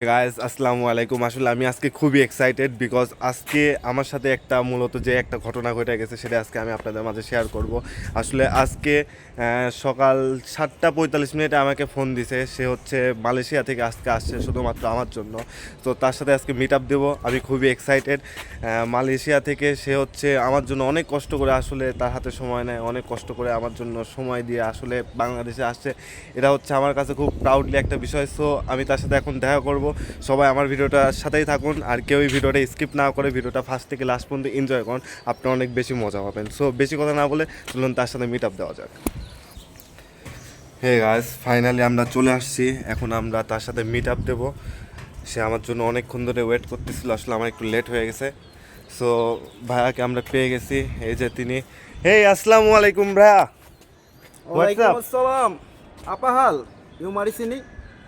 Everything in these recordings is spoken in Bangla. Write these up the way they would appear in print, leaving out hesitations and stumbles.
গাইস আসসালামু আলাইকুম। আসলে আমি আজকে খুবই এক্সাইটেড বিকজ আজকে আমার সাথে মূলত যে একটা ঘটনা ঘটে গেছে সেটা আজকে আমি আপনাদের মাঝে শেয়ার করব। আসলে আজকে সকাল 7:45 আমাকে ফোন দিছে। সে হচ্ছে মালয়েশিয়া থেকে আজকে আসছে শুধুমাত্র আমার জন্য। তো তার সাথে আজকে মিট আপ দেবো, আমি খুবই এক্সাইটেড। মালয়েশিয়া থেকে সে হচ্ছে আমার জন্য অনেক কষ্ট করে, আসলে তার হাতে সময় নেয়, অনেক কষ্ট করে আমার জন্য সময় দিয়ে আসলে বাংলাদেশে আসছে। এটা হচ্ছে আমার কাছে খুব প্রাউডলি একটা বিষয়। সো আমি তার সাথে এখন দেখা করব। সবাই আমার ভিডিওটার সাথেই থাকুন, আর কেউ এই ভিডিওটা স্কিপ না করে ভিডিওটা ফার্স্ট থেকে লাস্ট পর্যন্ত এনজয় করুন, আপনি অনেক বেশি মজা পাবেন। সো বেশি কথা না বলে চলুন তার সাথে মিট আপ দেওয়া যাক। হে গাইস, ফাইনালি আমরা চলে আসছি। এখন আমরা তার সাথে মিট আপ দেবো। সে আমার জন্য অনেকক্ষণ ধরে ওয়েট করতেছিল, আসলে আমার একটু লেট হয়ে গেছে। সো ভাইয়াকে আমরা পেয়ে গেছি, এই যে তিনি। হে আসসালামু আলাইকুম ভাইয়া। WhatsApp? Waalaikumsalam. Apa hal? You mari sini?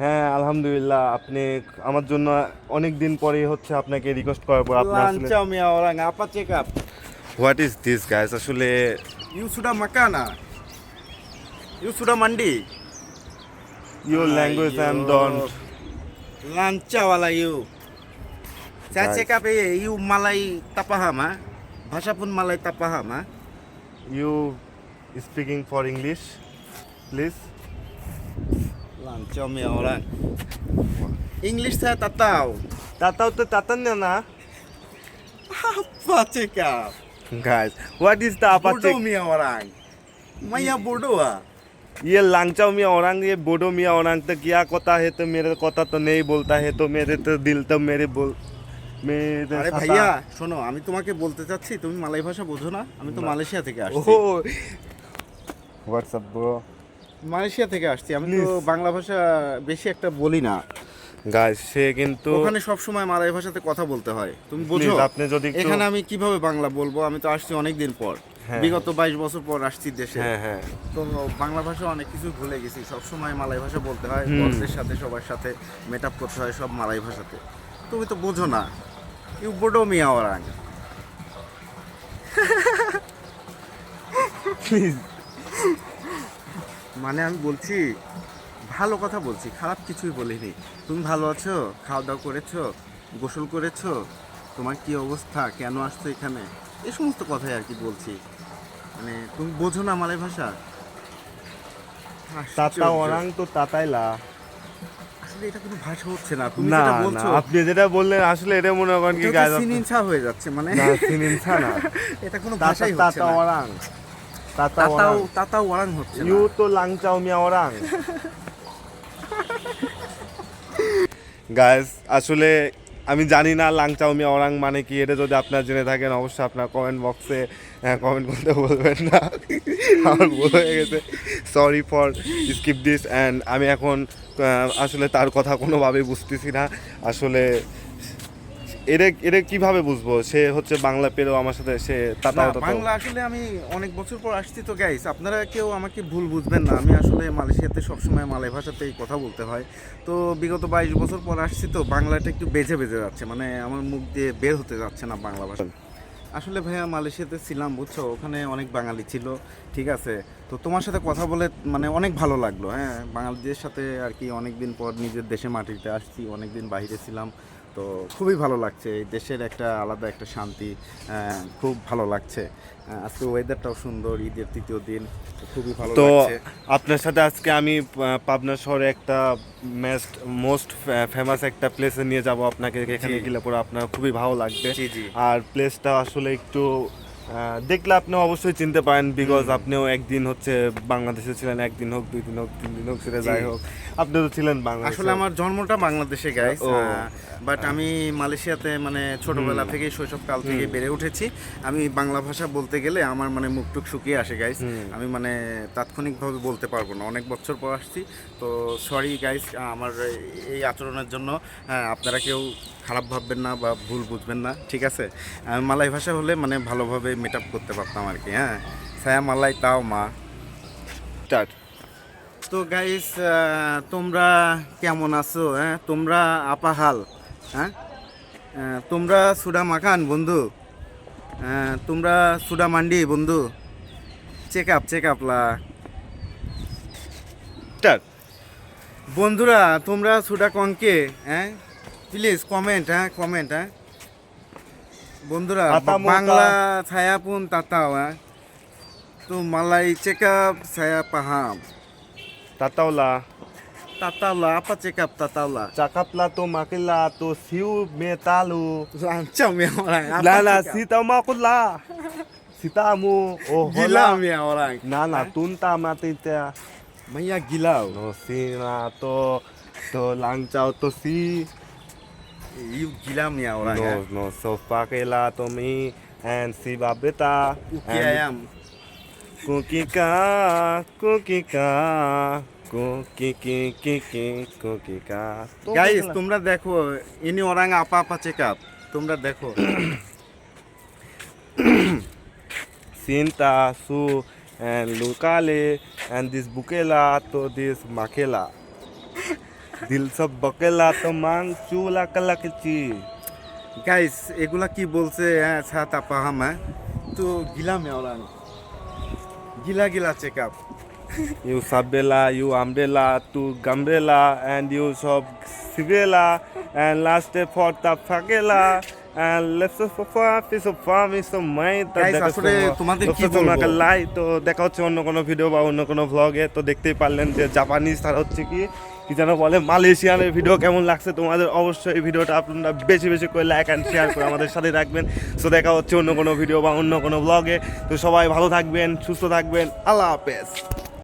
হ্যাঁ আলহামদুলিল্লাহ। আপনি আমার জন্য অনেক দিন পরে হচ্ছে আপনাকে রিকোয়েস্ট করার পর আপনি আসলে Lancau ya orang. Apa check up? What is this guys? আসলে You sudah makan ah? You sudah mandi? Your language I am don't Lancau wala you. Saya Guys. check up you Malay tak paham ah? Bahasa pun Malay tak paham ah? You speaking for English please. Lancau ya orang. English saya tak tahu. তাতাও তো তাতান না Apa check up? Guys, what is the upper check? Bodoh ya orang. Maya bodoh ah? ये लांगचाओ मियाँ औरंग, ये बोडो मियाँ औरंग तो क्या कोता है, तो मेरे कोता तो नहीं बोलता है, तो मेरे तो दिल तो मेरे बोल मेरे আরে साता- ভাইয়া শোনো, আমি তোমাকে বলতে চাচ্ছি তুমি মালয় ভাষা বোঝো না? আমি তো মালয়েশিয়া থেকে আসছি। ওহ হোয়াটসঅ্যাপ ব্রো। মালয়েশিয়া থেকে আসছি, আমি তো Please. বাংলা ভাষা বেশি একটা বলি না। গাইস সে কিন্তু ওখানে সব সময় মালয় ভাষাতে কথা বলতে হয়, তুমি বোঝো। প্লিজ আপনি যদি একটু এখানে আমি কিভাবে বাংলা বলবো? আমি তো আসছি অনেক দিন পর, হ্যাঁ। বিগত 22 বছর পর আসছি দেশে। হ্যাঁ হ্যাঁ তো বাংলা ভাষা অনেক কিছু ভুলে গেছি, সব সময় মালয় ভাষা বলতে হয়, হুম। বসদের সাথে সবার সাথে মেট আপ করতে হয় সব মালয় ভাষাতে। তুমি তো বোঝো না। ইউ বোডো মিয়া ওরাং। প্লিজ মানে আমি বলছি ভালো কথা বলছি, খারাপ কিছুই বলিনি। তুমি ভালো আছো? খাওয়া দাওয়া করেছো? গোসল করেছো? তোমার কি অবস্থা? কেন আসছো এখানে? এই সমস্ত কথাই আর কি বলছি। মানে তুমি বোঝো না মালয় ভাষা? তাতা আশ্চর্য। ওরাং তো তাতাইলা। আসলে এটা কোনো ভাষা হচ্ছে না, তুমি না যেটা না, বলছো আপনি যেটা বললেন আসলে এটা মনে করেন কি গাইস, সিনিনসা হয়ে যাচ্ছে, মানে না সিনিনসা না, এটা কোনো তাতা ভাষাই হচ্ছে তাতা না। ওরাং, তাতা তাতাও ওরাং। তাতাও ওরাং হচ্ছে না। ইউ তো লাংচাও মিয়া ওরাং। গাইস আসলে আমি জানি না লাংচাও মিয়া ওরাং মানে কি। এটা যদি আপনারা জেনে থাকেন অবশ্যই আপনার কমেন্ট বক্সে কমেন্ট করতে বলবেন না। আমার ভুল হয়ে গেছে, sorry for skip this. And আমি এখন আসলে তার কথা কোনোভাবেই বুঝতেছি না। আসলে এটা এটা কিভাবে বুঝবো? সে হচ্ছে বাংলা পেরেও আমার সাথে সে না, তাতাও তাতাও। বাংলা আসলে আমি অনেক বছর পর আসছি তো গাইস, আপনারা কেউ আমাকে ভুল বুঝবেন না। আমি আসলে মালয়েশিয়াতে সবসময় মালয় ভাষাতেই কথা বলতে হয়। তো বিগত 22 বছর পর আসছি তো বাংলাটা একটু বেজে বেজে যাচ্ছে, মানে আমার মুখ দিয়ে বের হতে যাচ্ছে না বাংলা ভাষা। আসলে ভাইয়া মালয়েশিয়াতে ছিলাম বুঝছো, ওখানে অনেক বাঙালি ছিল, ঠিক আছে। তো তোমার সাথে কথা বলে মানে অনেক ভালো লাগলো। হ্যাঁ, বাঙালিদের সাথে আর কি অনেক দিন পর নিজের দেশে মাটিতে আসছি, অনেক দিন বাইরে ছিলাম। তো খুবই ভালো লাগছে, এই দেশের একটা আলাদা একটা শান্তি, খুব ভালো লাগছে। আজকে ওয়েদারটাও সুন্দর, ঈদের তৃতীয় দিন, তো খুবই ভালো তো লাগছে। আপনার সাথে আজকে আমি পাবনা শহরে একটা মোস্ট ফেমাস একটা প্লেসে নিয়ে যাব আপনাকে। এখানে জি। গেলে পরে আপনার খুবই ভালো লাগবে। জি জি। আর প্লেসটা আসলে একটু দেখলে আপনি অবশ্যই চিনতে পারেন, বিকজ আপনিও একদিন হচ্ছে বাংলাদেশে ছিলেন, একদিন হোক, 2 দিন হোক, 3 দিন হোক, সেটা জি। যাই হোক আপনি তো ছিলেন বাংলাদেশে। আসলে আমার জন্মটা বাংলাদেশে গাইস, ও। বাট আমি মালয়েশিয়াতে মানে ছোটবেলা থেকে শৈশবকাল থেকে বেড়ে উঠেছি। আমি বাংলা ভাষা বলতে গেলে আমার মানে মুখটুক শুকিয়ে আসে গাইস। আমি মানে তাৎক্ষণিকভাবে বলতে পারবো না, অনেক বছর পর আসছি। তো সরি গাইস আমার এই আচরণের জন্য। আপনারা কেউ খারাপ ভাববেন না বা ভুল বুঝবেন না, ঠিক আছে। আমি মালয় ভাষা হলে মানে ভালোভাবে মেট আপ করতে পারতাম আর কি। হ্যাঁ, সায়া মালাই তাও মা। স্টার্ট। তো গাইস তোমরা কেমন আছো? হ্যাঁ, তোমরা আপাহাল? হ্যাঁ, তোমরা সুডা মাখান বন্ধু? তোমরা সুডা মান্ডি বন্ধু? চেক আপ লা স্টার্ট। বন্ধুরা, তোমরা সুডা কনকে? হ্যাঁ, প্লিজ কমেন্ট, কমেন্ট, বন্ধুরা। Tata muka. Bangla saya pun tak tahu, তো Malay cakap saya paham. Tak tahu lah. Tak tahu lah, apa cakap tak tahu lah. Cakap lah tu makin lah tu siu metalu. Lancam ya orang. Apa Lah lah cakap? sita maku lah. Sita mu oh Gila hola. ya orang. Na na tunta mati tia. Maya gila. No si na to langchao to si. You gila ya orang. No so pakela to me and si babeta. Uki ayam. Cookie ka, cookie ka, cookie ka. Guys, তোমরা দেখো ইনি orang apa cakap. তোমরা দেখো। Sinta su and Lucale and this bukela to this makela. Dil sab bakela to mang chula kalakchi. Guys এগুলা কি বলছে ছাতা পাহাম তো গিলাম orang. Gila cakap. You sabela, you umbrella, tu gambrella, and you sob sibela, and last for the fagela, and let's for farm is so mind. Guys, আসলে তোমাদের কি বলবো? লাই তো দেখা হচ্ছে অন্য কোনো ভিডিও বা অন্য কোনো ভ্লগে। তো দেখতেই পারলেন যে জাপানিজ তার হচ্ছে কি যেন বলে মালয়েশিয়ানের ভিডিও কেমন লাগছে তোমাদের। অবশ্যই এই ভিডিওটা আপনারা বেশি বেশি করে লাইক অ্যান্ড শেয়ার করে আমাদের সাথে রাখবেন। সো দেখা হচ্ছে অন্য কোনো ভিডিও বা অন্য কোনো ভ্লগে। তো সবাই ভালো থাকবেন, সুস্থ থাকবেন, আল্লাহ হাফেজ।